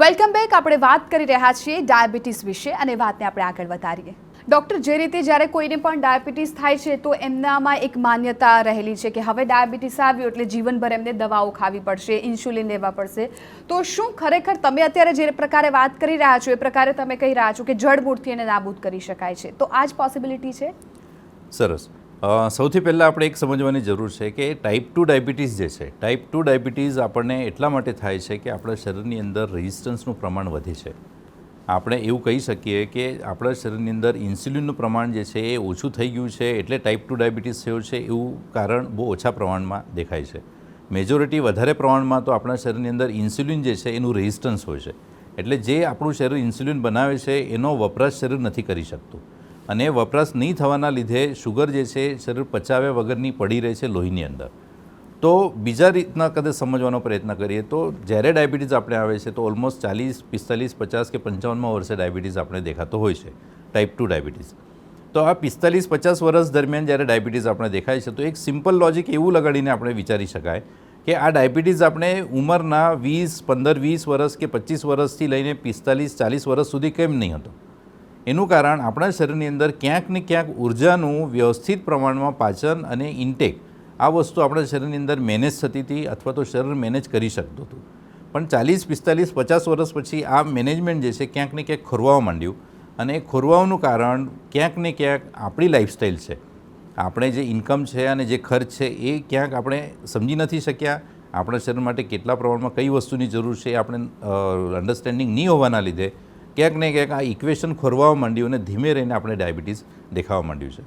Welcome back. આપણે વાત કરી રહ્યા છીએ ડાયાબિટીસ વિશે અને વાતને આપણે આગળ વધારીએ. ડૉક્ટર, જે રીતે જ્યારે કોઈને પણ ડાયાબિટીસ થાય છે તો એમનામાં એક માન્યતા રહેલી છે કે હવે ડાયાબિટીસ આવ્યું એટલે જીવનભર એમને દવાઓ ખાવી પડશે, ઇન્સ્યુલિન લેવા પડશે. તો શું ખરેખર તમે અત્યારે જે પ્રકારે વાત કરી રહ્યા છો એ પ્રકારે તમે કહી રહ્યા છો કે જડમૂળથી એને નાબૂદ કરી શકાય છે, તો આ જ પોસિબિલિટી છે? સરસ. સૌથી પહેલાં આપણે એક સમજવાની જરૂર છે કે ટાઈપ 2 ડાયાબિટીસ જે છે, ટાઈપ 2 ડાયાબિટીસ આપણને એટલા માટે થાય છે કે આપણા શરીરની અંદર રેઝિસ્ટન્સનું પ્રમાણ વધે છે. આપણે એવું કહી શકીએ કે આપણા શરીરની અંદર ઇન્સ્યુલિનનું પ્રમાણ જે છે એ ઓછું થઈ ગયું છે એટલે ટાઈપ 2 ડાયાબિટીસ થયો છે એવું કારણ બહુ ઓછા પ્રમાણમાં દેખાય છે. મેજોરિટી વધારે પ્રમાણમાં તો આપણા શરીરની અંદર ઇન્સ્યુલિન જે છે એનું રેઝિસ્ટન્સ હોય છે. એટલે જે આપણું શરીર ઇન્સ્યુલિન બનાવે છે એનો વપરાશ શરીર નથી કરી શકતું અને વપરાશ નહીં થવાના લીધે શુગર જે છે શરીર પચાવ્યા વગરની પડી રહે છે લોહીની અંદર. તો બીજા રીતના કદાચ સમજવાનો પ્રયત્ન કરીએ તો જ્યારે ડાયાબિટીસ આપણે આવે છે તો ઓલમોસ્ટ 40, 45, 50 કે 55માં વર્ષે ડાયાબિટીસ આપણે દેખાતો હોય છે, ટાઈપ 2 ડાયાબિટીસ. તો આ 45-50 વર્ષ દરમિયાન જ્યારે ડાયાબિટીસ આપણે દેખાય છે તો એક સિમ્પલ લોજિક એવું લગાડીને આપણે વિચારી શકાય કે આ ડાયાબિટીસ આપણે ઉંમરના 20, 15, 20 વર્ષ કે 25 વર્ષથી લઈને 45, 40 વર્ષ સુધી કેમ નહીં હતો? એનું કારણ આપણા શરીરની અંદર ક્યાંક ને ક્યાંક ઉર્જાનું વ્યવસ્થિત પ્રમાણમાં પાચન અને ઇન્ટેક આ વસ્તુ આપણા શરીરની અંદર મેનેજ થતી હતી અથવા તો શરીર મેનેજ કરી શકતું હતું. પણ 40, 45, 50 વર્ષ પછી આ મેનેજમેન્ટ જે છે ક્યાંક ને ક્યાંક ખોરવાવા માંડ્યું અને એ ખોરવાનું કારણ ક્યાંક ને ક્યાંક આપણી લાઈફસ્ટાઈલ છે. આપણે જે ઇન્કમ છે અને જે ખર્ચ છે એ ક્યાંક આપણે સમજી નથી શક્યા. આપણા શરીર માટે કેટલા પ્રમાણમાં કઈ વસ્તુની જરૂર છે એ આપણે અન્ડરસ્ટેન્ડિંગ નહીં હોવાના લીધે ક્યાંક ને ક્યાંક આ ઇક્વેશન ખોરવાવા માંડ્યું અને ધીમે રહીને આપણે ડાયાબિટીસ દેખાવા માંડ્યું છે.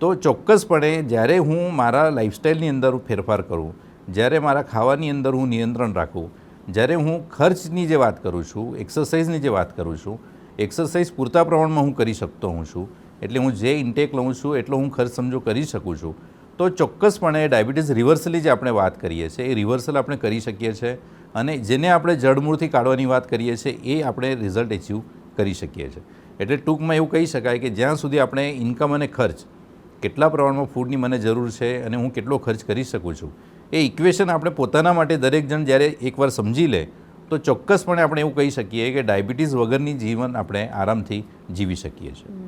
તો ચોક્કસપણે જ્યારે હું મારા લાઈફસ્ટાઈલની અંદર ફેરફાર કરું, જ્યારે મારા ખાવાની અંદર હું નિયંત્રણ રાખું, જ્યારે હું ખર્ચની જે વાત કરું છું, એક્સરસાઇઝની જે વાત કરું છું, એક્સરસાઇઝ પૂરતા પ્રમાણમાં હું કરી શકતો હું છું, એટલે હું જે ઇન્ટેક લઉં છું એટલો હું ખર્ચ સમજો કરી શકું છું, તો ચોક્કસપણે ડાયાબિટીસ રિવર્સલની જે આપણે વાત કરીએ છીએ એ રિવર્સલ આપણે કરી શકીએ છીએ અને જેને આપણે જડમૂળથી કાઢવાની વાત કરીએ છીએ એ આપણે રિઝલ્ટ એચીવ કરી શકીએ છીએ. એટલે ટૂંકમાં એવું કહી શકાય કે જ્યાં સુધી આપણે ઇન્કમ અને ખર્ચ, કેટલા પ્રમાણમાં ફૂડની મને જરૂર છે અને હું કેટલો ખર્ચ કરી શકું છું, એ ઇક્વેશન આપણે પોતાના માટે દરેક જણ જ્યારે એકવાર સમજી લે તો ચોક્કસપણે આપણે એવું કહી શકીએ કે ડાયાબિટીસ વગરની જીવન આપણે આરામથી જીવી શકીએ છીએ.